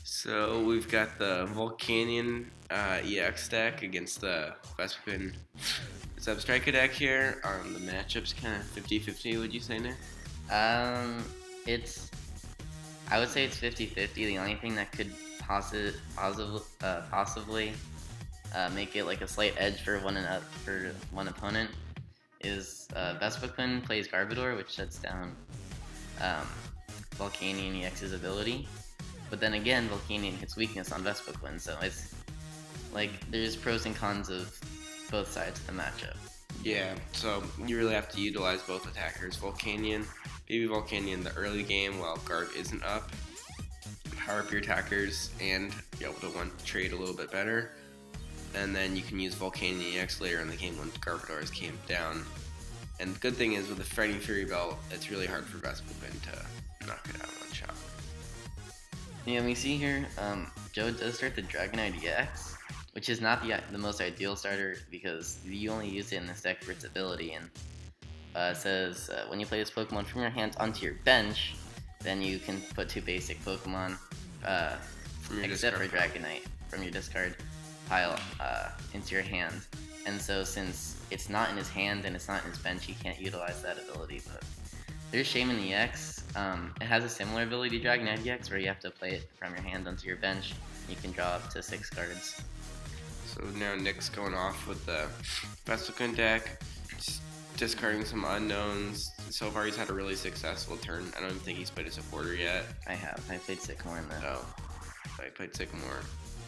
So we've got the Volcanion EX deck against the Vespiquen Substriker deck here. The matchup's kind of 50-50, would you say, Nick? Um, it's I would say it's 50-50. The only thing that could possibly make it like a slight edge for one opponent is Vespiquen plays Garbodor, which shuts down um, Volcanion EX's ability. But then again, Volcanion hits weakness on Vespiquen, so it's like there's pros and cons of both sides of the matchup. Yeah, so you really have to utilize both attackers. Baby Volcanion in the early game while Garb isn't up. Power up your attackers and be able to trade a little bit better. And then you can use Volcanion EX later in the game when Garbodor came down. And the good thing is with the Fighting Fury Belt, it's really hard for Vespiquen to knock it out in one shot. Yeah, we see here, Joe does start the Dragonite EX, which is not the most ideal starter because you only use it in this deck for its ability. And it says when you play this Pokemon from your hand onto your bench, then you can put two basic Pokemon, except for Dragonite, from your discard pile into your hand. And so since it's not in his hand and it's not in his bench, he can't utilize that ability. But there's Shaman EX. It has a similar ability to Dragonite EX where you have to play it from your hand onto your bench. You can draw up to 6 cards. So now Nick's going off with the Vespiquen deck, just discarding some unknowns. So far he's had a really successful turn. I don't even think he's played a supporter yet. I played Sycamore in that. Oh, I played Sycamore.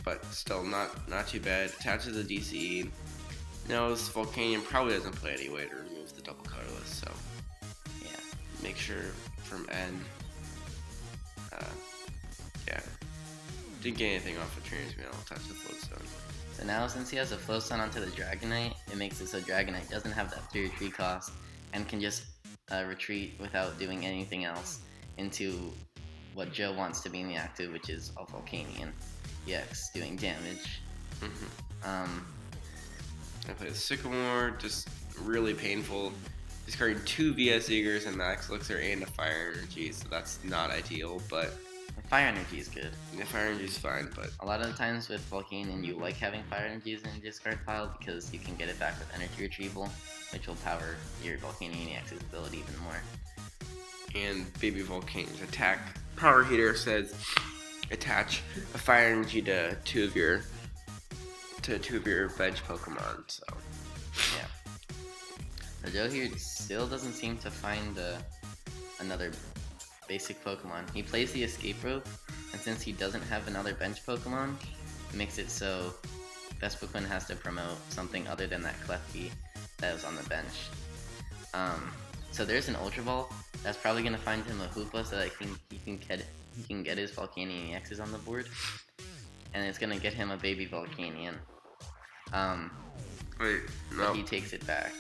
But still not too bad. Attaches a DCE. No, this Volcanion probably doesn't play any way to remove the double colorless, so yeah. Make sure from N. Yeah. Didn't get anything off of Transmute. I'll touch the Floatstone. So now since he has a Floatstone onto the Dragonite, it makes it so Dragonite doesn't have that 3 retreat cost and can just retreat without doing anything else into what Joe wants to be in the active, which is a Volcanion EX doing damage. I played Sycamore, just really painful. Discarding 2 VS Eagers and Max Elixir and a Fire Energy, so that's not ideal, but Fire Energy is good. Yeah, Fire Energy is fine, but a lot of the times with Volcanion, you like having Fire Energies in your discard pile because you can get it back with Energy Retrieval, which will power your Volcanion EX's ability even more. And Baby Volcanion's attack power heater says attach a Fire Energy to two of your bench Pokemon. So yeah. So Joe here still doesn't seem to find another basic Pokemon. He plays the Escape Rope, and since he doesn't have another bench Pokemon, it makes it so Vespiquen has to promote something other than that Klefki that was on the bench. So there's an Ultra Ball that's probably gonna find him a Hoopa so that he can get his Volcanion EXs on the board, and it's gonna get him a Baby Volcanion. Wait, no. But he takes it back.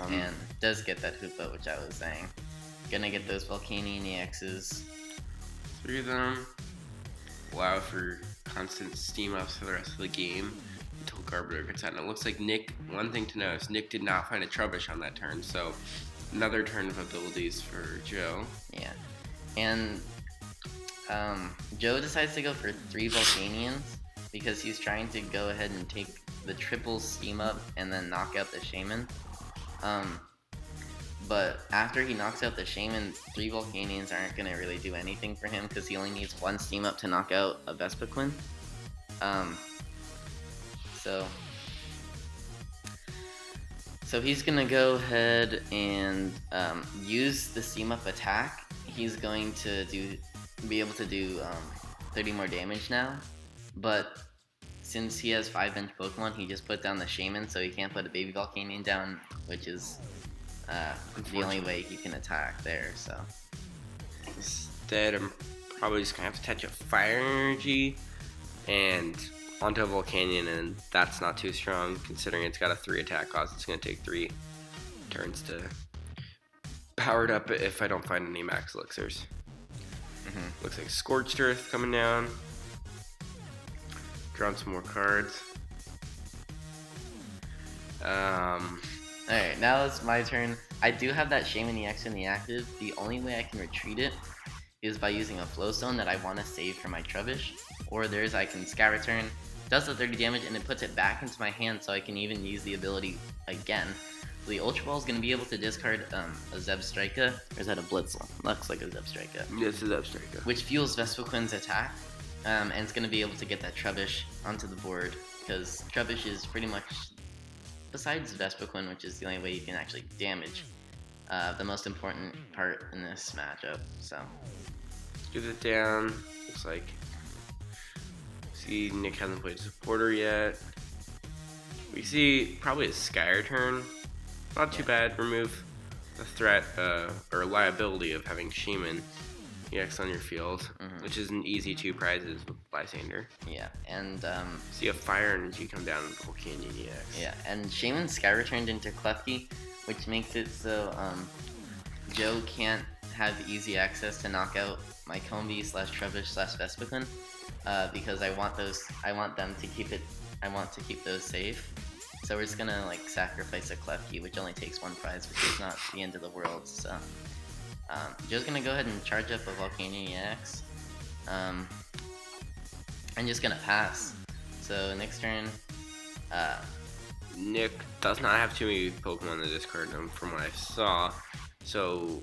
And does get that Hoopa, which I was saying. Gonna get those Volcanion EXs. 3 of them. Allow for constant steam ups for the rest of the game until Garbodor gets out. And it looks like one thing to notice, Nick did not find a Trubbish on that turn, so another turn of abilities for Joe. Yeah. And Joe decides to go for 3 Volcanions because he's trying to go ahead and take the triple steam up and then knock out the Shaman. But after he knocks out the Shaman, 3 Volcanions aren't going to really do anything for him because he only needs 1 steam up to knock out a Vespiquen. So he's going to go ahead and use the steam up attack. He's going to be able to do 30 more damage now, but since he has 5 bench Pokemon, he just put down the Shaman, so he can't put a Baby Volcanion down, which is the only way he can attack there. So instead, I'm probably just gonna have to touch a Fire Energy and onto a Volcanion, and that's not too strong considering it's got a 3 attack cost. It's gonna take 3 turns to power it up if I don't find any Max Elixirs. Looks like Scorched Earth coming down. Drawn some more cards. Alright, now it's my turn. I do have that Shaman EX in the active. The only way I can retreat it is by using a Flowstone that I want to save for my Trubbish, or there's I can Scout Return, does the 30 damage, and it puts it back into my hand so I can even use the ability again. So the Ultra Ball is going to be able to discard a Zebstrika, or is that a Blitzle? Looks like a Zebstrika. Yeah, it's a Vespiquen. Which fuels Vespiquen's attack, and it's going to be able to get that Trubbish onto the board, because Trubbish is pretty much, besides Vespiquen, which is the only way you can actually damage, the most important part in this matchup. So Get it down. Looks like. See, Nick hasn't played supporter yet. We see probably a Sky Return. Not too bad. Remove the threat or liability of having Shaman EX on your field, which is an easy 2 prizes with Lysander. yeah, and See a Fire Energy come down with Volcanion EX. yeah, and Shaman Sky returned into Klefki, which makes it so Joe can't have easy access to knock out my Combi / Trubbish / Vespiquen, because I want them to keep it. I want to keep those safe. So we're just gonna like sacrifice a Klefki, which only takes 1 prize, which is not the end of the world. So Joe's gonna go ahead and charge up a Volcanion EX, and just gonna pass. So next turn, Nick does not have too many Pokemon to discard them from what I saw. So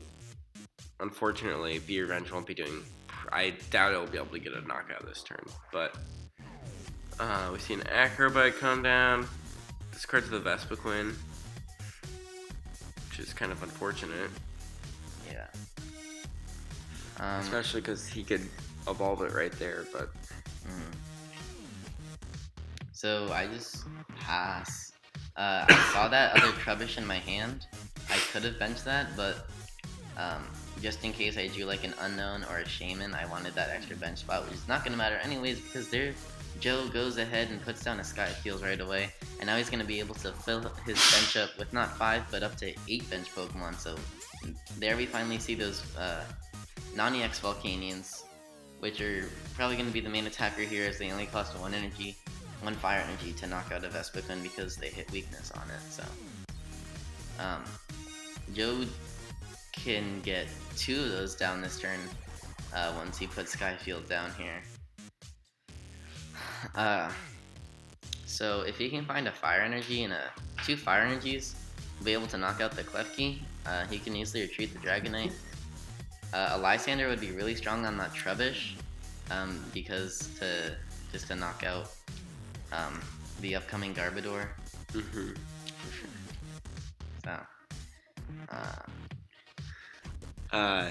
unfortunately, Be Revenge won't be doing. I doubt it'll be able to get a knockout this turn. But we see an Acrobite come down. Discards the Vespiquen, which is kind of unfortunate. yeah. Especially because he could evolve it right there, but So I just pass. I saw that other Trubbish in my hand. I could have benched that, but just in case I drew like an Unknown or a Shaman, I wanted that extra bench spot, which is not going to matter anyways because Joe goes ahead and puts down a Sky Field right away, and now he's going to be able to fill his bench up with not 5 but up to 8 bench Pokemon. So there we finally see those non-EX Volcanions, which are probably going to be the main attacker here as they only cost 1 energy, 1 fire energy to knock out a Vespiquen because they hit weakness on it. So Joe can get 2 of those down this turn once he puts Skyfield down here. So if he can find a fire energy and 2 fire energies, he'll be able to knock out the Klefki. He can easily retreat the Dragonite. A Lysander would be really strong on that Trubbish, because to knock out the upcoming Garbodor. For sure.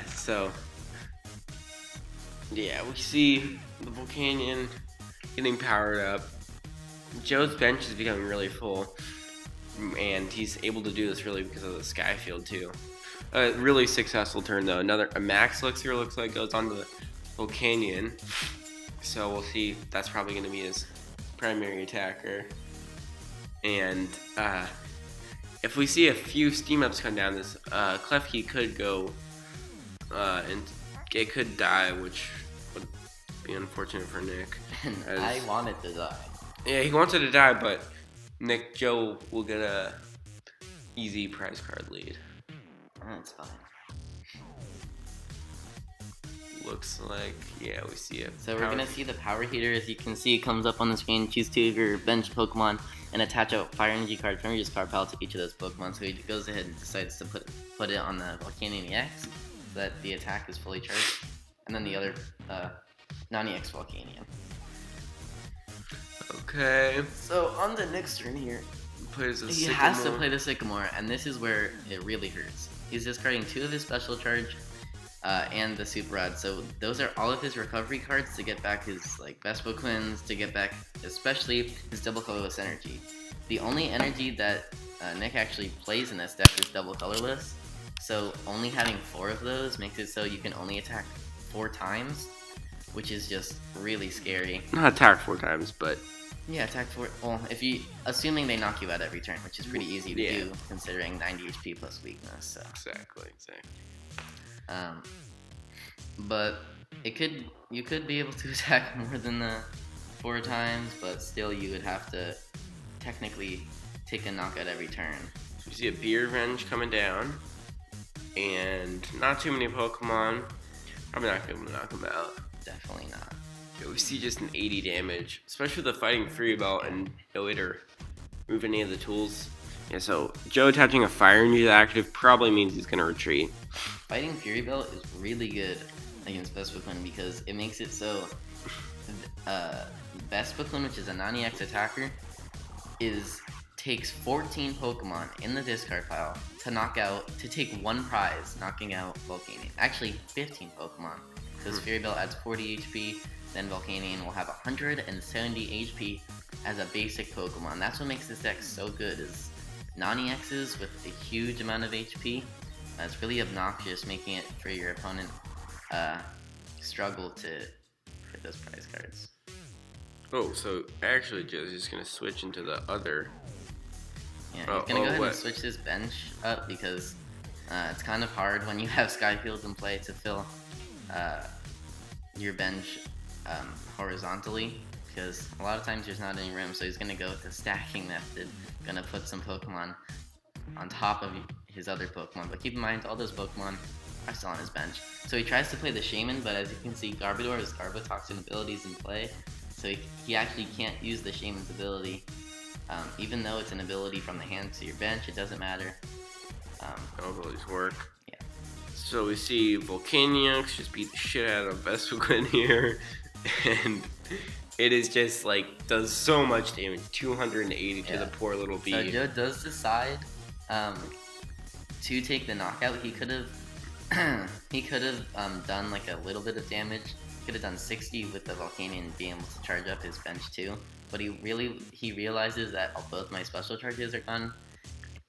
So yeah, we see the Volcanion getting powered up. Joe's bench is becoming really full, and he's able to do this really because of the Sky Field too. Really successful turn though. A Max Elixir looks like goes onto the Volcanion, so we'll see. That's probably going to be his primary attacker. And if we see a few Steam Ups come down, this Klefki could go and it could die, which would be unfortunate for Nick. I want it to die. Yeah, he wants it to die, but Joe will get a easy prize card lead. That's fine. Looks like, yeah, we see it. So we're gonna see the Power Heater. As you can see, it comes up on the screen. Choose 2 of your bench Pokemon and attach a Fire Energy card from your discard pile to each of those Pokemon. So he goes ahead and decides to put it on the Volcanion EX so that the attack is fully charged, and then the other non-EX Volcanion. Okay. So on the next turn here, he has to play the Sycamore, and this is where it really hurts. He's discarding 2 of his Special Charge and the Super Rod. So those are all of his recovery cards to get back his like Vespiquens, to get back especially his double colorless energy. The only energy that Nick actually plays in this deck is double colorless. So only having 4 of those makes it so you can only attack 4 times, which is just really scary. Not attack 4 times, but yeah, attack 4. Well, assuming they knock you out every turn, which is pretty easy to do considering 90 HP plus weakness. So. Exactly. But you could be able to attack more than the 4 times, but still you would have to technically take a knockout every turn. So we see a Be Revenge coming down, and not too many Pokemon. Probably not gonna be able to knock him out. Definitely not. Yeah, we see just an 80 damage, especially with the fighting Fury Belt and no way to move any of the tools. Yeah, so Joe attaching a Fire Energy to active probably means he's gonna retreat. Fighting Fury Belt is really good against Vespiquen because it makes it so Vespiquen, which is a non-EX attacker, takes 14 Pokemon in the discard pile to take one prize, knocking out Volcanion. Actually, 15 Pokemon, because Fury Belt adds 40 HP, then Volcanion will have 170 HP as a basic Pokemon. That's what makes this deck so good, is non-EXs with a huge amount of HP. It's really obnoxious, making it for your opponent struggle to hit those prize cards. Oh, so actually Joe's just gonna switch into the other. Yeah, he's gonna go ahead and switch his bench up because it's kind of hard when you have Skyfields in play to fill your bench horizontally, because a lot of times there's not any room. So he's gonna go with the stacking method. Gonna put some Pokemon on top of his other Pokemon, but keep in mind all those Pokemon are still on his bench. So he tries to play the Shaman, but as you can see, Garbodor has Garbotoxin abilities in play, so he actually can't use the Shaman's ability. Even though it's an ability from the hand to your bench, it doesn't matter. All abilities work. Yeah. So we see Volcanion just beat the shit out of Vespiquen here, and it is just like does so much damage, 280 to the poor little bee. So Joe does decide to take the knockout. He could have done like a little bit of damage. Could have done 60 with the Volcanion being able to charge up his bench too. But he realizes that both my special charges are gone,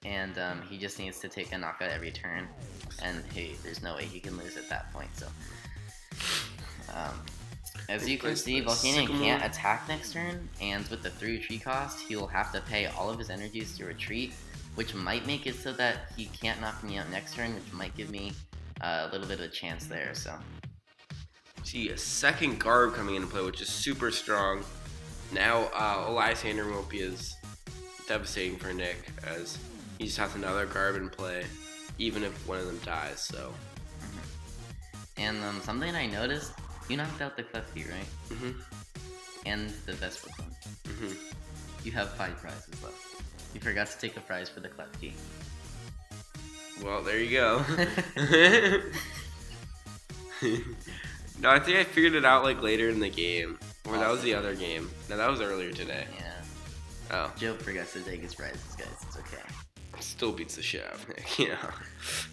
and he just needs to take a knockout every turn. And hey, there's no way he can lose at that point. So, as you can see, Volcanion can't attack next turn, and with the 3 retreat cost, he will have to pay all of his energies to retreat, which might make it so that he can't knock me out next turn, which might give me a little bit of a chance there. So, see a second Garb coming into play, which is super strong. Now, Lysander won't be as devastating for Nick, as he just has another Garb in play, even if one of them dies, so. And something I noticed, you knocked out the Klefki, right? Mm-hmm. And the Vespiquen. Mm-hmm. You have 5 prizes left. You forgot to take a prize for the Klefki. Well, there you go. No, I think I figured it out like later in the game. Or that was the other game. No, that was earlier today. Yeah. Oh. Joe forgets to take his prizes, guys. It's okay. Still beats the shit out of Nick. Yeah.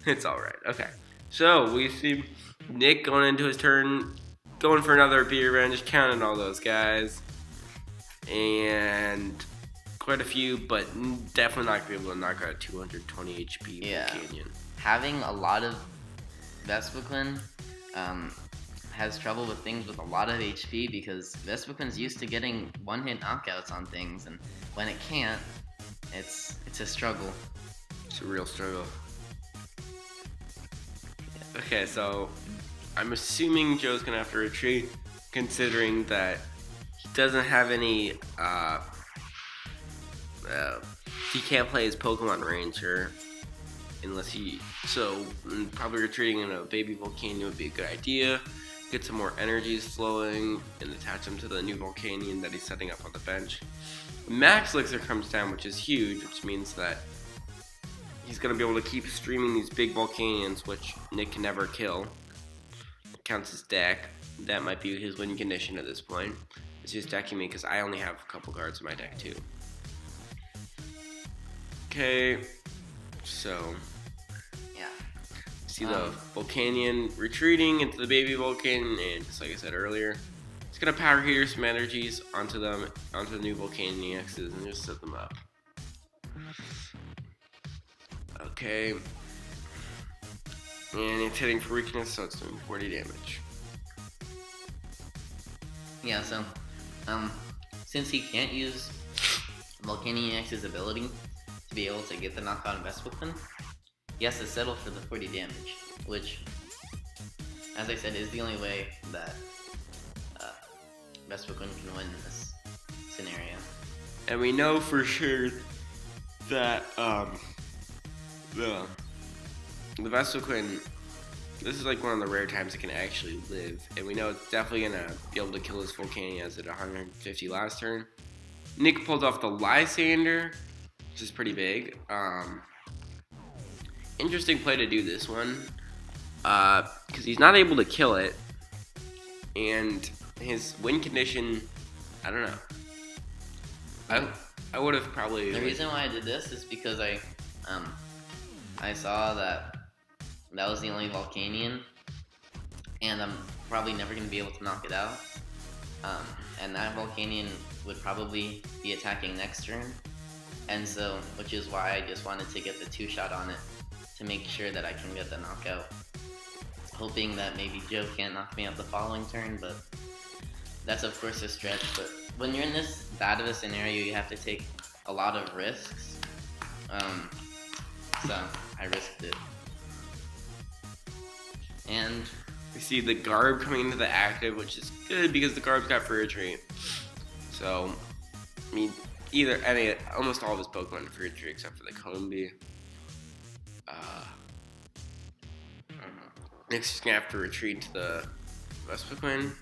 It's alright. Okay. So, we see Nick going into his turn, going for another beer run, just counting all those guys. And quite a few, but definitely not going to be able to knock out 220 HP Volcanion. Having a lot of Vespiquen has trouble with things with a lot of HP, because Vespiquen's used to getting one-hit knockouts on things, and when it can't, it's a struggle. It's a real struggle. Okay, so I'm assuming Joe's gonna have to retreat, considering that he doesn't have any. He can't play his Pokemon Ranger unless he. So probably retreating in a baby Volcanion would be a good idea. Get some more energies flowing and attach them to the new Volcanion that he's setting up on the bench. Max Elixir comes down, which is huge, which means that he's going to be able to keep streaming these big Volcanions, which Nick can never kill. It counts as deck. That might be his winning condition at this point. It's just decking me because I only have a couple cards in my deck too. Okay, so see the Volcanion retreating into the baby Volcanion, and just like I said earlier, it's gonna power heater some energies onto the new Volcanion EXs and just set them up. Okay, and it's hitting for weakness, so it's doing 40 damage. Yeah, so since he can't use Volcanion EX's ability to be able to get the knockout on Vespiquen, he has to settle for the 40 damage, which, as I said, is the only way that Vespiquen can win in this scenario. And we know for sure that the Vespiquen This is like one of the rare times it can actually live, and we know it's definitely gonna be able to kill this Volcanion as it 150 last turn. Nick pulled off the Lysander, which is pretty big. Interesting play to do this one, because he's not able to kill it, and his win condition, I don't know. I would have probably. The reason why I did this is because I saw that was the only Volcanion, and I'm probably never gonna be able to knock it out. And that Volcanion would probably be attacking next turn, and so which is why I just wanted to get the 2-shot on it to make sure that I can get the knockout. Hoping that maybe Joe can't knock me out the following turn, but that's of course a stretch. But when you're in this bad of a scenario, you have to take a lot of risks. So I risked it. And we see the Garb coming into the active, which is good because the Garb's got free retreat. So, I mean, almost all of his Pokemon are free retreat except for the Combi. Nick's just gonna have to retreat to the Vespiquen.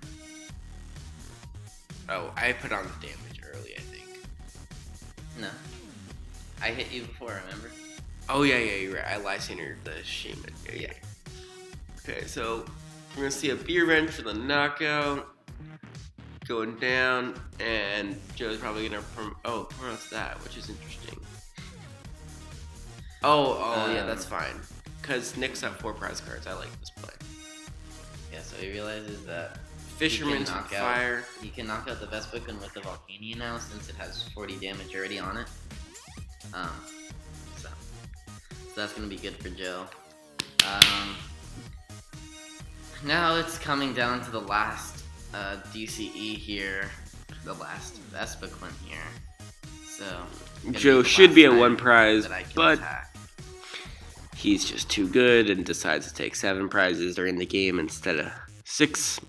Oh, I put on the damage early, I think. no, I hit you before, remember? Oh yeah, you're right. I Lysander the Shaman. Yeah. Okay, so we're gonna see a Beer Wrench for the knockout. Going down, and Joe's probably gonna promote that, which is interesting. Yeah, that's fine. Because Nick's got 4 prize cards. I like this play. Yeah, so he realizes that Fisherman's Fire. He can knock out the Vespiquen with the Volcanion now since it has 40 damage already on it. So that's gonna be good for Joe. Now it's coming down to the last DCE here, the last Vespiquen here. So Joe should be at 1 prize, that I can but attack. He's just too good and decides to take 7 prizes during the game instead of 6.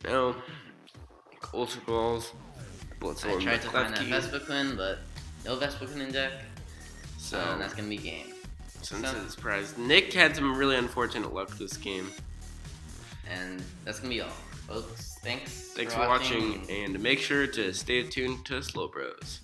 You know, like Ultra Balls. I tried to find that Vespiquen, but no Vespiquen in deck. So that's gonna be game. Since his prize, Nick had some really unfortunate luck this game. And that's gonna be all, folks. Thanks for watching, and make sure to stay tuned to Slow Bros.